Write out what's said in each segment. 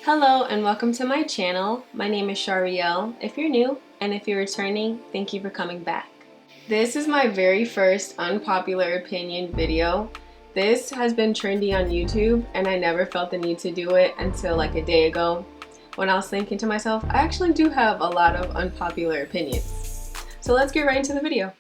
Hello and welcome to my channel. My name is Sharielle. If you're new and if you're returning, thank you for coming back. This is my very first unpopular opinion video. This has been trendy on YouTube and I never felt the need to do it until like a day ago when I was thinking to myself, I actually do have a lot of unpopular opinions. So let's get right into the video.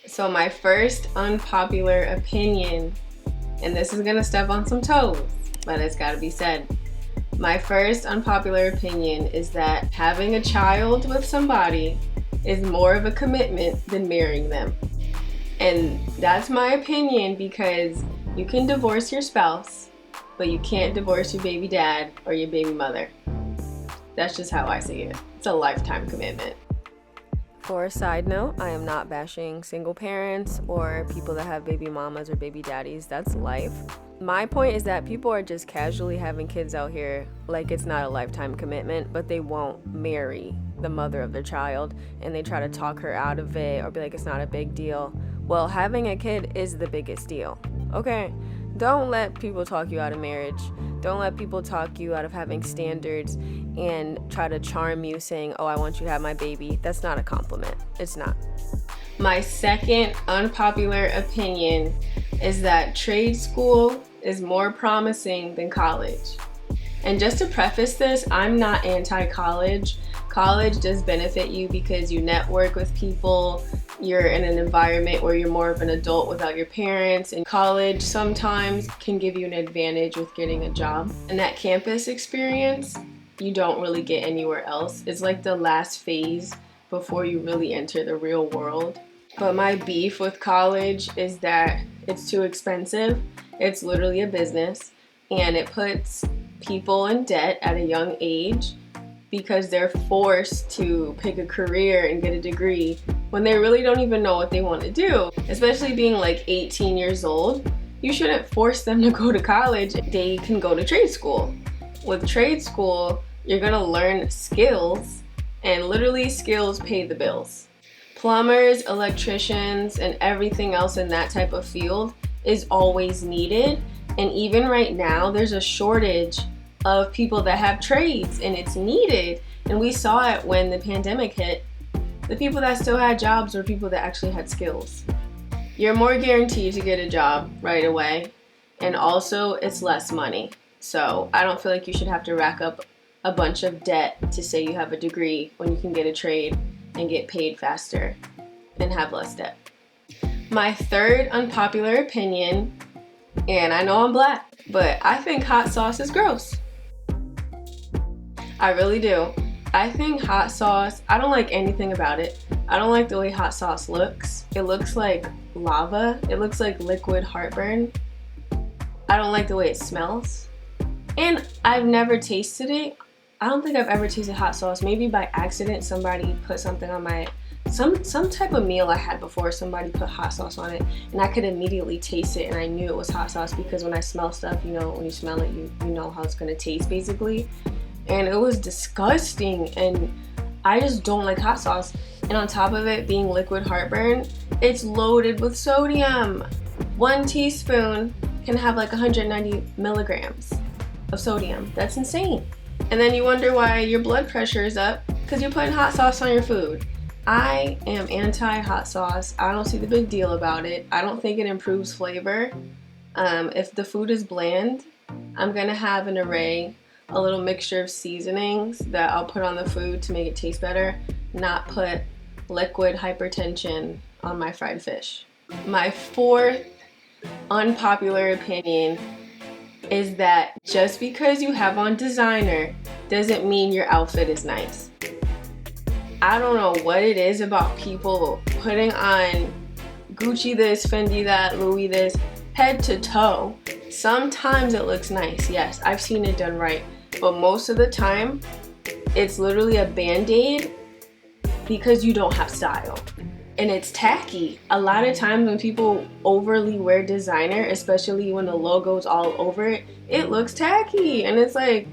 So my first unpopular opinion, and this is gonna step on some toes, but it's gotta be said. My first unpopular opinion is that having a child with somebody is more of a commitment than marrying them. And that's my opinion because you can divorce your spouse, but you can't divorce your baby dad or your baby mother. That's just how I see it. It's a lifetime commitment. For a side note, I am not bashing single parents or people that have baby mamas or baby daddies. That's life. My point is that people are just casually having kids out here like it's not a lifetime commitment, but they won't marry the mother of their child and they try to talk her out of it or be like it's not a big deal. Well, having a kid is the biggest deal. Okay, don't let people talk you out of marriage. Don't let people talk you out of having standards and try to charm you saying, oh, I want you to have my baby. That's not a compliment. It's not. My second unpopular opinion is that trade school is more promising than college. And just to preface this, I'm not anti-college. College does benefit you because you network with people. You're in an environment where you're more of an adult without your parents, and college sometimes can give you an advantage with getting a job. And that campus experience, you don't really get anywhere else. It's like the last phase before you really enter the real world. But my beef with college is that it's too expensive. It's literally a business, and it puts people in debt at a young age because they're forced to pick a career and get a degree when they really don't even know what they want to do. Especially being like 18 years old, you shouldn't force them to go to college. They can go to trade school. With trade school, you're gonna learn skills, and literally skills pay the bills. Plumbers, electricians, and everything else in that type of field is always needed. And even right now, there's a shortage of people that have trades and it's needed. And we saw it when the pandemic hit. The people that still had jobs were people that actually had skills. You're more guaranteed to get a job right away. And also it's less money. So I don't feel like you should have to rack up a bunch of debt to say you have a degree when you can get a trade and get paid faster and have less debt. My third unpopular opinion, and I know I'm black, but I think hot sauce is gross. I really do. I think hot sauce, I don't like anything about it. I don't like the way hot sauce looks. It looks like lava. It looks like liquid heartburn. I don't like the way it smells. And I've never tasted it. I don't think I've ever tasted hot sauce. Maybe by accident somebody put something on my, some type of meal I had before, somebody put hot sauce on it and I could immediately taste it and I knew it was hot sauce because when I smell stuff, you know, when you smell it, you know how it's gonna taste basically. And it was disgusting and I just don't like hot sauce. And on top of it being liquid heartburn, it's loaded with sodium. 1 teaspoon can have like 190 milligrams of sodium. That's insane. And then you wonder why your blood pressure is up because you're putting hot sauce on your food. I am anti-hot sauce. I don't see the big deal about it. I don't think it improves flavor. If the food is bland, I'm gonna have an array, a little mixture of seasonings that I'll put on the food to make it taste better, not put liquid hypertension on my fried fish. My fourth unpopular opinion is that just because you have on designer doesn't mean your outfit is nice. I don't know what it is about people putting on Gucci this, Fendi that, Louis this, head to toe. Sometimes it looks nice, yes, I've seen it done right, but most of the time it's literally a band-aid because you don't have style. And it's tacky. A lot of times when people overly wear designer, especially when the logo's all over it, it looks tacky. And it's like,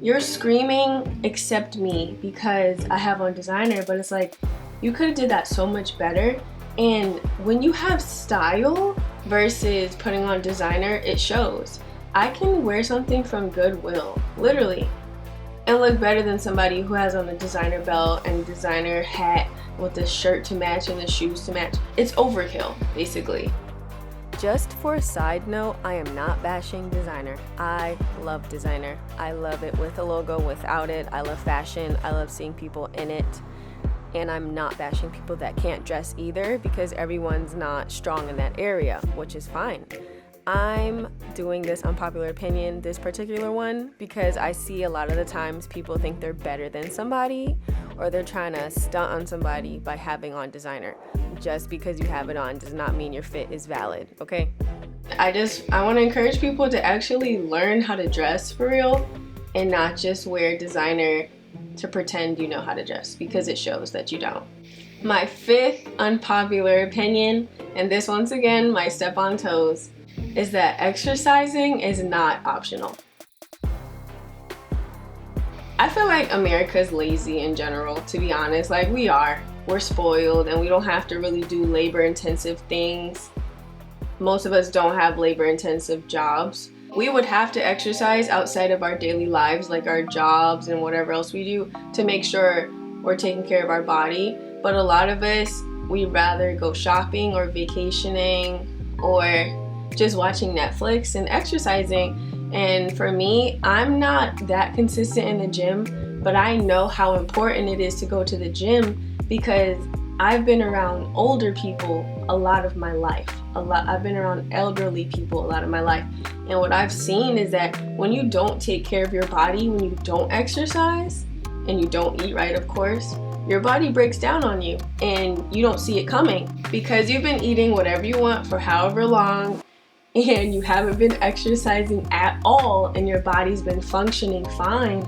you're screaming, accept me because I have on designer, but it's like, you could have did that so much better. And when you have style versus putting on designer, it shows. I can wear something from Goodwill, literally, and look better than somebody who has on a designer belt and designer hat with the shirt to match and the shoes to match. It's overkill, basically. Just for a side note, I am not bashing designer. I love designer. I love it with a logo, without it. I love fashion. I love seeing people in it. And I'm not bashing people that can't dress either, because everyone's not strong in that area, which is fine. I'm doing this unpopular opinion, this particular one, because I see a lot of the times people think they're better than somebody, or they're trying to stunt on somebody by having on designer. Just because you have it on does not mean your fit is valid, okay? I want to encourage people to actually learn how to dress for real and not just wear designer to pretend you know how to dress, because it shows that you don't. My fifth unpopular opinion, and this once again might step on toes, is that exercising is not optional. I feel like America's lazy in general, to be honest. Like, we're spoiled and we don't have to really do labor intensive things. Most of us don't have labor intensive jobs. We would have to exercise outside of our daily lives, like our jobs and whatever else we do, to make sure we're taking care of our body. But a lot of us, we'd rather go shopping or vacationing or just watching Netflix and exercising. And for me, I'm not that consistent in the gym, but I know how important it is to go to the gym because I've been around older people a lot of my life. I've been around elderly people a lot of my life. And what I've seen is that when you don't take care of your body, when you don't exercise, and you don't eat right, of course, your body breaks down on you and you don't see it coming because you've been eating whatever you want for however long and you haven't been exercising at all and your body's been functioning fine.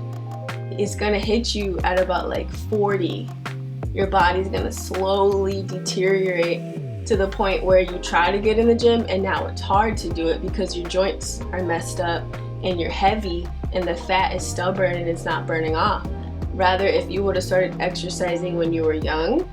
It's gonna hit you at about like 40. Your body's gonna slowly deteriorate to the point where you try to get in the gym and now it's hard to do it because your joints are messed up and you're heavy and the fat is stubborn and it's not burning off. Rather, if you would have started exercising when you were young,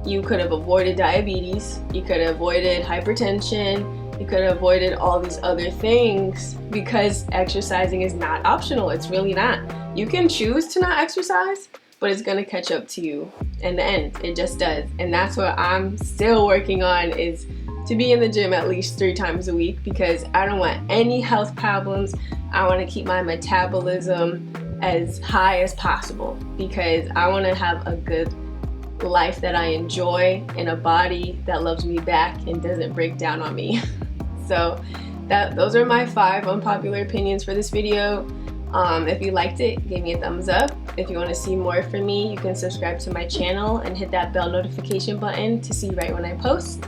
you could have avoided diabetes, you could have avoided hypertension, you could have avoided all these other things because exercising is not optional. It's really not. You can choose to not exercise, but it's gonna catch up to you in the end. It just does. And that's what I'm still working on, is to be in the gym at least 3 times a week because I don't want any health problems. I wanna keep my metabolism as high as possible because I wanna have a good life that I enjoy and a body that loves me back and doesn't break down on me. So those are my 5 unpopular opinions for this video. If you liked it, give me a thumbs up. If you want to see more from me, you can subscribe to my channel and hit that bell notification button to see right when I post.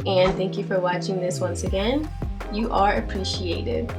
And thank you for watching this once again. You are appreciated.